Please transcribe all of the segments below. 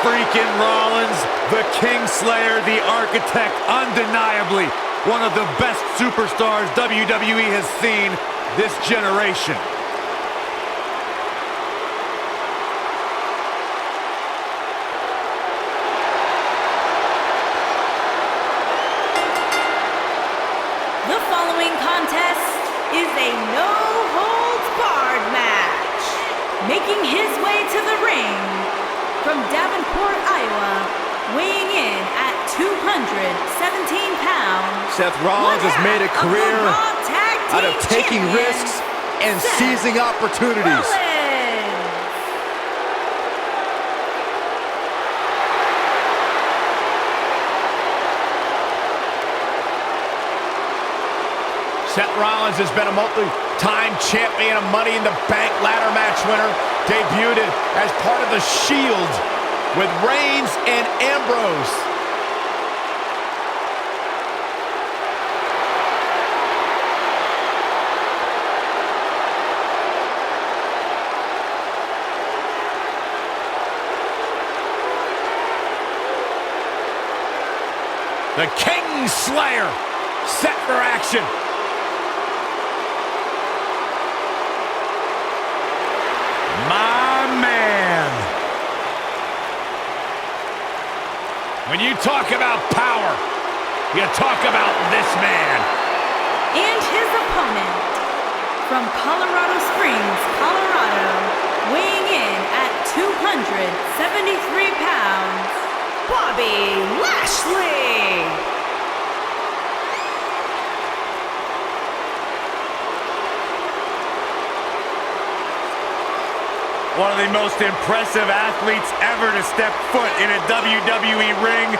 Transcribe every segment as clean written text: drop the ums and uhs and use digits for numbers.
freaking Rollins, the Kingslayer, the Architect, undeniably one of the best superstars WWE has seen this generation. The following contest is a no-holds-barred match. Making his way to the ring from Davenport, Iowa, weighing in at 217 pounds. Seth Rollins has made a career out of taking risks and seizing opportunities. Rollins. Seth Rollins has been a multi-time champion, a Money in the Bank ladder match winner, debuted as part of the Shield with Reigns and Ambrose. The Kingslayer set for action. My man. When you talk about power, you talk about this man. And his opponent from Colorado Springs, Colorado, weighing in at 273 pounds, Bobby Lashley. One of the most impressive athletes ever to step foot in a WWE ring.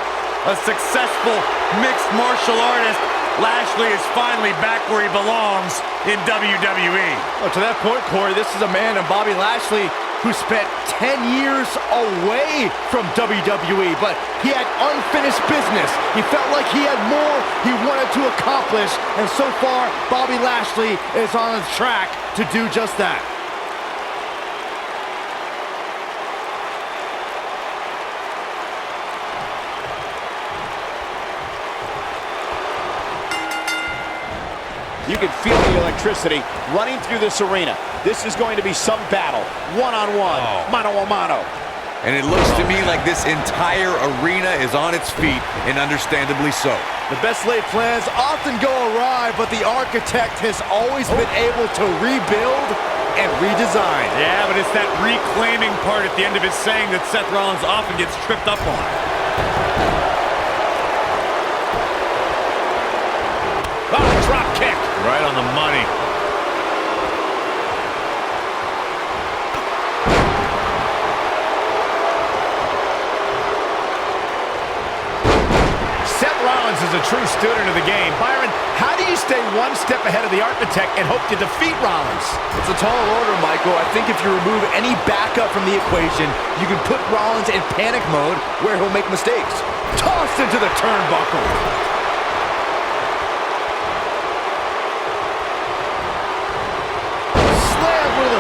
A successful mixed martial artist. Lashley is finally back where he belongs in WWE. Well, to that point, Corey, this is a man in Bobby Lashley who spent 10 years away from WWE, but he had unfinished business. He felt like he had more he wanted to accomplish, and so far, Bobby Lashley is on his track to do just that. You can feel the electricity running through this arena. This is going to be some battle, one-on-one, mano-a-mano. And it looks to me like this entire arena is on its feet, and understandably so. The best laid plans often go awry, but the Architect has always been able to rebuild and redesign. Yeah, but it's that reclaiming part at the end of his saying that Seth Rollins often gets tripped up on. Drop kick. Right on the money. Seth Rollins is a true student of the game. Byron, how do you stay one step ahead of the Architect and hope to defeat Rollins? It's a tall order, Michael. I think if you remove any backup from the equation, you can put Rollins in panic mode where he'll make mistakes. Tossed into the turnbuckle.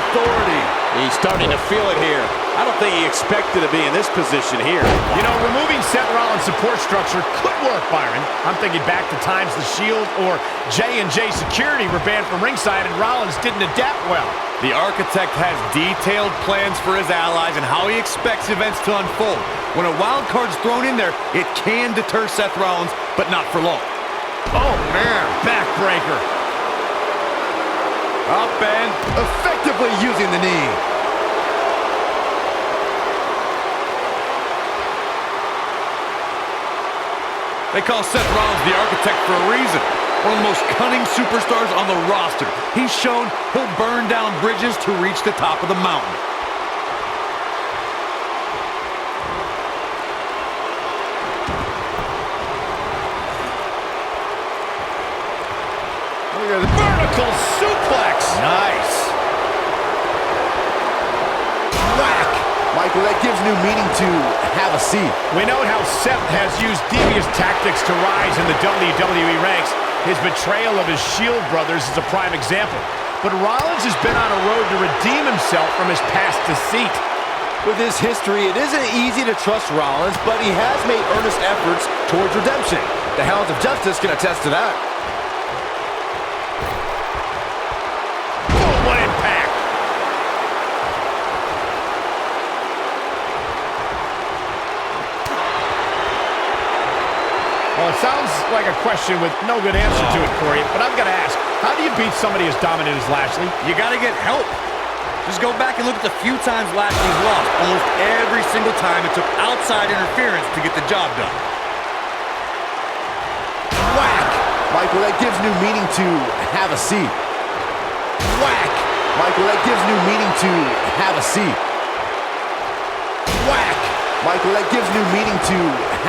Authority. He's starting to feel it here. I don't think he expected to be in this position here. You know, removing Seth Rollins' support structure could work, Byron. I'm thinking back to times the Shield or J&J Security were banned from ringside and Rollins didn't adapt well. The Architect has detailed plans for his allies and how he expects events to unfold. When a wild card's thrown in there, it can deter Seth Rollins, but not for long. Oh, man. Backbreaker. Up and effectively using the knee. They call Seth Rollins the Architect for a reason. One of the most cunning superstars on the roster. He's shown he'll burn down bridges to reach the top of the mountain. Look at the vertical suplex. Nice. Whack. Michael, that gives new meaning to have a seat. We know how Seth has used devious tactics to rise in the WWE ranks. His betrayal of his Shield brothers is a prime example. But Rollins has been on a road to redeem himself from his past deceit. With his history, it isn't easy to trust Rollins, but he has made earnest efforts towards redemption. The Hounds of Justice can attest to that. Oh, what impact! Well, it sounds like a question with no good answer to it, Corey, but I've got to ask, how do you beat somebody as dominant as Lashley? You got to get help. Just go back and look at the few times Lashley's lost. Almost every single time it took outside interference to get the job done. Whack! Michael, that gives new meaning to have a seat. Whack! Michael, that gives new meaning to have a seat. Whack! Michael, that gives new meaning to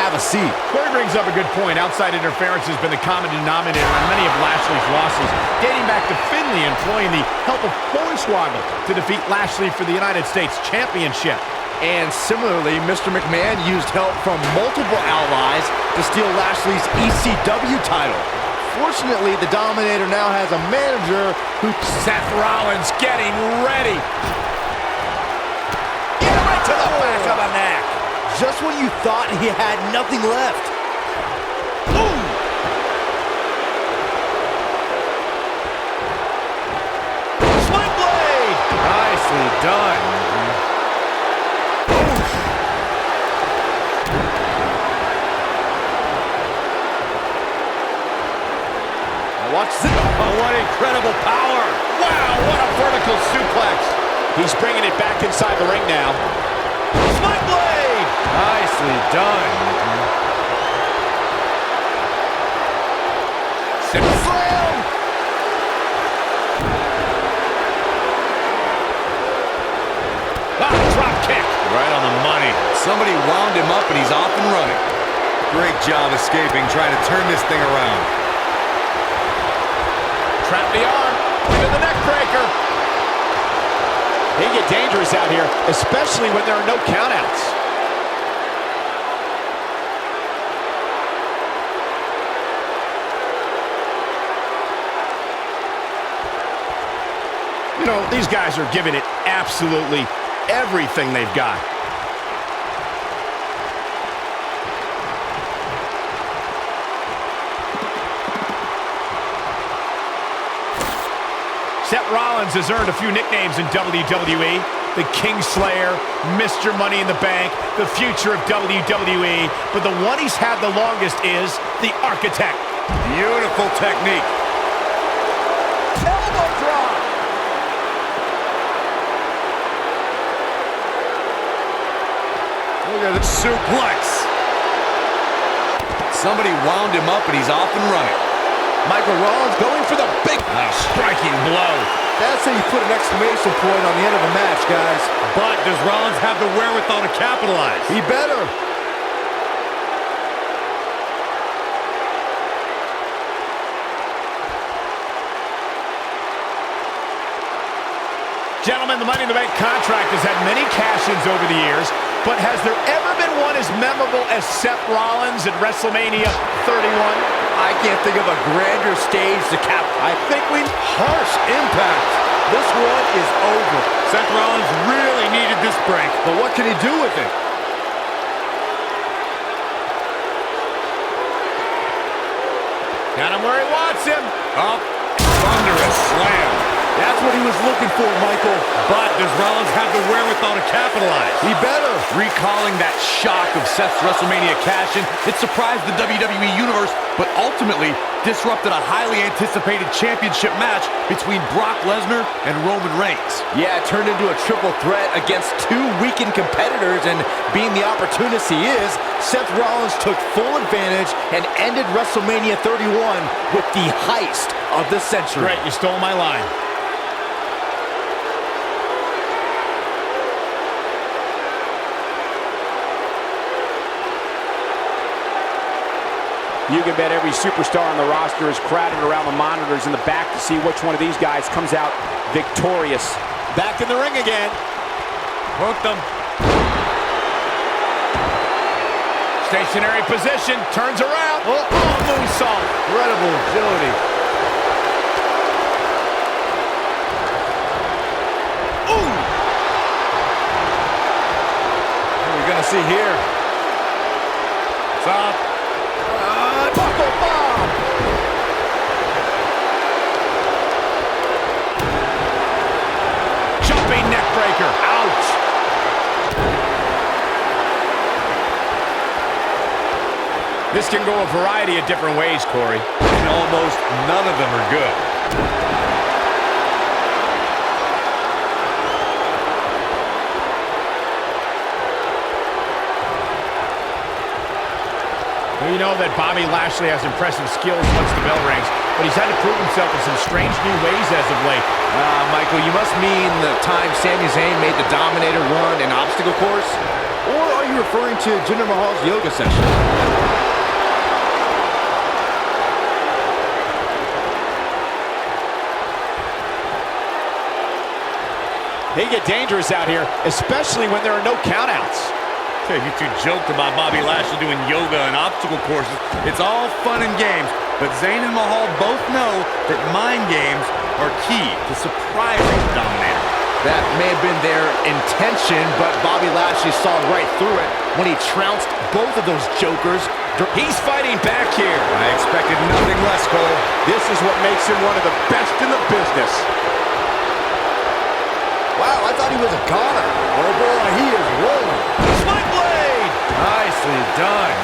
have a seat. Corey brings up a good point. Outside interference has been the common denominator on many of Lashley's losses, dating back to Finlay employing the help of Hornswoggle to defeat Lashley for the United States Championship. And similarly, Mr. McMahon used help from multiple allies to steal Lashley's ECW title. Fortunately, the Dominator now has a manager who... Seth Rollins getting ready. Get right to the back of the neck. Just when you thought he had nothing left. Boom! Sling blade! Nicely done. Watch this. Oh, what incredible power. Wow, what a vertical suplex. He's bringing it back inside the ring now. Sling blade! Nicely done. Slam! Drop kick. Right on the money. Somebody wound him up and he's off and running. Great job escaping, trying to turn this thing around. Trap the arm into the neck breaker. They get dangerous out here, especially when there are no countouts. You know, these guys are giving it absolutely everything they've got. Seth Rollins has earned a few nicknames in WWE. The Kingslayer, Mr. Money in the Bank, the future of WWE. But the one he's had the longest is the Architect. Beautiful technique. Elbow drop. Look at the suplex. Somebody wound him up and he's off and running. Michael Rollins going for the big... Striking blow. That's how you put an exclamation point on the end of a match, guys. But does Rollins have the wherewithal to capitalize? He better. Gentlemen, the Money in the Bank contract has had many cash-ins over the years, but has there ever been one as memorable as Seth Rollins at WrestleMania 31? I can't think of a grander stage to cap. I think we... Harsh impact. This one is over. Seth Rollins really needed this break. But what can he do with it? Got him where he wants him. Up, thunderous slam. That's what he was looking for, Michael. But does Rollins have the wherewithal to capitalize? He better. Recalling that shock of Seth's WrestleMania cash-in, it surprised the WWE Universe, but ultimately disrupted a highly anticipated championship match between Brock Lesnar and Roman Reigns. Yeah, it turned into a triple threat against two weakened competitors, and being the opportunist he is, Seth Rollins took full advantage and ended WrestleMania 31 with the heist of the century. Great, you stole my line. You can bet every superstar on the roster is crowded around the monitors in the back to see which one of these guys comes out victorious. Back in the ring again. Hooked him. Stationary position, turns around. Oh, moonsault. Incredible agility. Ooh. going to see here? Stop. Buckle bomb. Jumping neck breaker. Ouch. This can go a variety of different ways, Corey. And almost none of them are good. Well, you know that Bobby Lashley has impressive skills once the bell rings, but he's had to prove himself in some strange new ways as of late. Michael, you must mean the time Sami Zayn made the Dominator run an obstacle course? Or are you referring to Jinder Mahal's yoga session? They get dangerous out here, especially when there are no countouts. You two joked about Bobby Lashley doing yoga and obstacle courses. It's all fun and games, but Zayn and Mahal both know that mind games are key to surprising the Dominator. That may have been their intention, but Bobby Lashley saw right through it when he trounced both of those jokers. He's fighting back here. I expected nothing less, Cole. This is what makes him one of the best in the business. Wow, I thought he was a goner. Oh boy, he is rolling. Sling blade. Nicely done.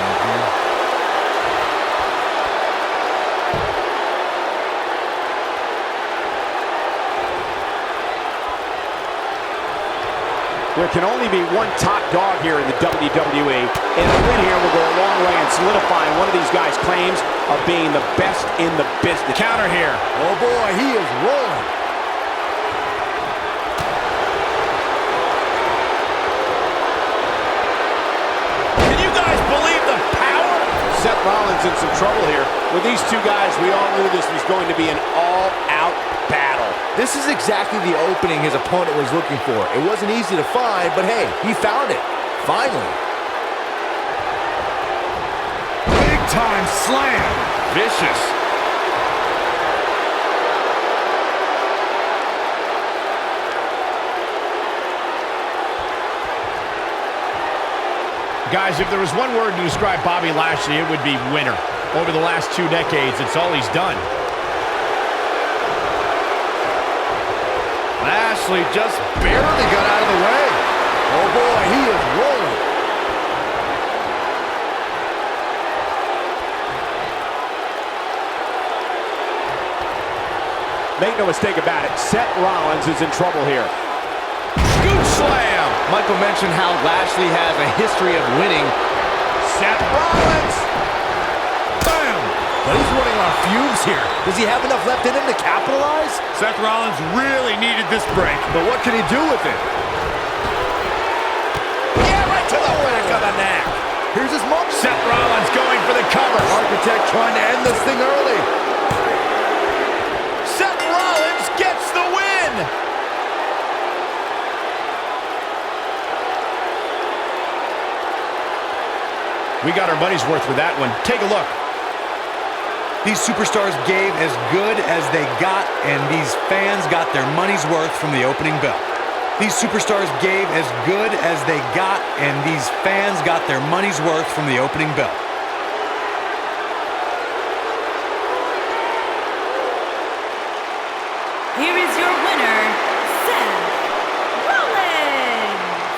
There can only be one top dog here in the WWE, and a win here will go a long way in solidifying one of these guys' claims of being the best in the business. Counter here. Oh boy, he is rolling. Can you guys believe the power? Seth Rollins in some trouble here. With these two guys, we all knew this was going to be an all-out battle. This is exactly the opening his opponent was looking for. It wasn't easy to find, but hey, he found it. Finally. Big time slam. Vicious. Guys, if there was one word to describe Bobby Lashley, it would be winner. Over the last 2 decades, it's all he's done. Lashley just barely got out of the way. Oh boy, he is rolling. Make no mistake about it, Seth Rollins is in trouble here. Scoop slam. Michael mentioned how Lashley has a history of winning. Seth Rollins! Bam! But he's running on fumes here. Does he have enough left in him to capitalize? Seth Rollins really needed this break. But what can he do with it? Yeah, right to the back of the neck. Here's his mark. Seth Rollins going for the cover. Architect trying to end this thing early. Seth Rollins gets the win. We got our money's worth with that one. Take a look. These superstars gave as good as they got, and these fans got their money's worth from the opening bell. These superstars gave as good as they got, and these fans got their money's worth from the opening bell. Here is your winner, Seth Rollins.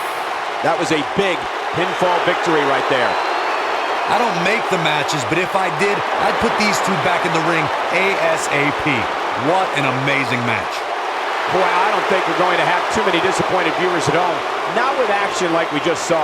That was a big pinfall victory right there. I don't make the matches, but if I did, I'd put these two back in the ring ASAP. What an amazing match. Boy, I don't think we're going to have too many disappointed viewers at home. Not with action like we just saw.